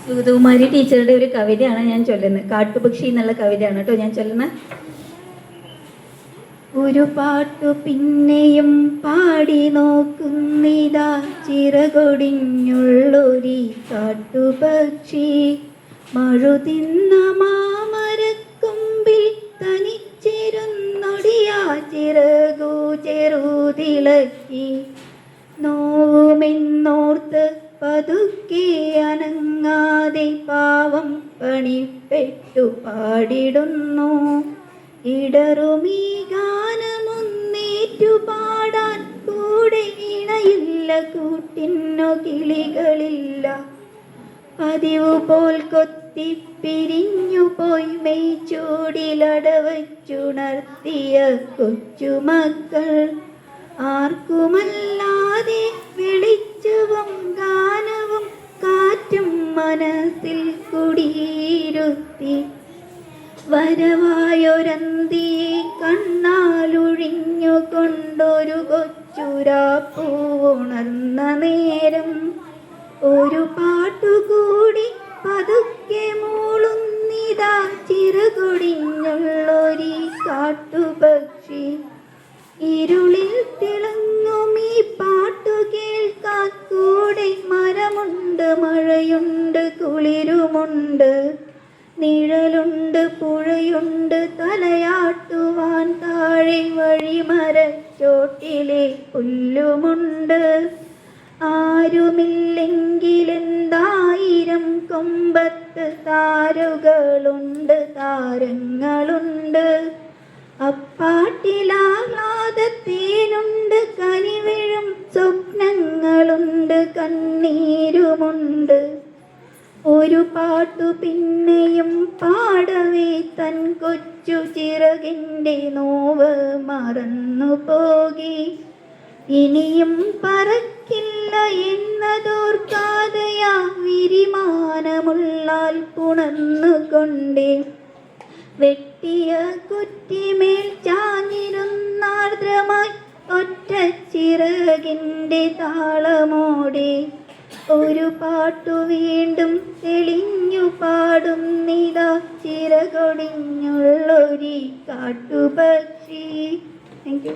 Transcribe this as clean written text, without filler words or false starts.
സുഗതകുമാരി ടീച്ചറുടെ ഒരു കവിതയാണ് ഞാൻ ചൊല്ലുന്നത്. കാട്ടുപക്ഷി എന്നുള്ള കവിതയാണ് കേട്ടോ ഞാൻ ചൊല്ലുന്നത്. ഒരു പാട്ടു പിന്നെയും പാടി നോക്കുന്നിതാ, ചിറകൊടിഞ്ഞുള്ളൊരി കാട്ടുപക്ഷി. മഴുതിന്ന മാമരക്കൊമ്പിൽ തനിച്ചിരുന്നൊടിയാ ചിറകു ചെറുതിളക്കി. നോവുമെന്നോർത്ത് പതുക്കെ അനങ്ങാതെ പാവം പണിപ്പെട്ടു പാടിടുന്നു. ഇടറുമീ ഗാനമൊന്നേറ്റു പാടാൻ കൂടെ ഇണയില്ല, കൂട്ടിനു കിളികളില്ല. പതിവു പോൽ കൊത്തിപ്പിരിഞ്ഞു പോയി മെയ്ച്ചൂടിലടവച്ചുണർത്തിയ കൊച്ചുമക്കൾ. ആർക്കുമല്ലാതെ വെളിച്ചവും ഗാനവും കാറ്റും മനസ്സിൽ കുടിയിരുത്തി. വരവായൊരന്തിയെ കണ്ണാലൊഴിഞ്ഞുകൊണ്ടൊരു കൊച്ചുരാപ്പൂണർന്ന നേരം, ഒരു പാട്ടുകൂടി പതുക്കെ മൂളുന്നിതാ, ചിറകൊടിഞ്ഞുള്ളൊരി കാട്ടുപക്ഷി. ഇരുളിൽ തിളങ്ങും ഈ പാട്ടു കേൾക്കാൻ കൂടെ മരമുണ്ട്, മഴയുണ്ട്, കുളിരുമുണ്ട്, നിഴലുണ്ട്, പുഴയുണ്ട്, തലയാട്ടുവാൻ താഴെ വഴിമരച്ചോട്ടിലെ പുല്ലുമുണ്ട്. ആരുമില്ലെങ്കിലെന്തായിരം കൊമ്പത്ത് താരുകളുണ്ട്, താരങ്ങളുണ്ട്. അപ്പാട്ടിലാഹ്ലാദത്തേനുണ്ട്, കനിവിഴും സ്വപ്നങ്ങളുണ്ട്, കണ്ണീരുമുണ്ട്. ഒരു പാട്ടു പിന്നെയും പാടവേ തൻ കൊച്ചു ചിറകിൻ്റെ നോവ് മറന്നു പോകി. ഇനിയും പറക്കില്ല എന്നതോർക്കാതെയാ വിരിമാനമുള്ളാൽ പുണർന്നുകൊണ്ടേ. വെട്ടിയ കുറ്റിമേൽ ചാഞ്ഞിരുന്നാർദ്രമായി ഒറ്റ ചിറകിൻ്റെ താളമോടെ ഒരു പാട്ടു വീണ്ടും തെളിഞ്ഞു പാടുന്നിതാ, ചിറകൊടിഞ്ഞുള്ളൊരി കാട്ടുപക്ഷി. Thank you.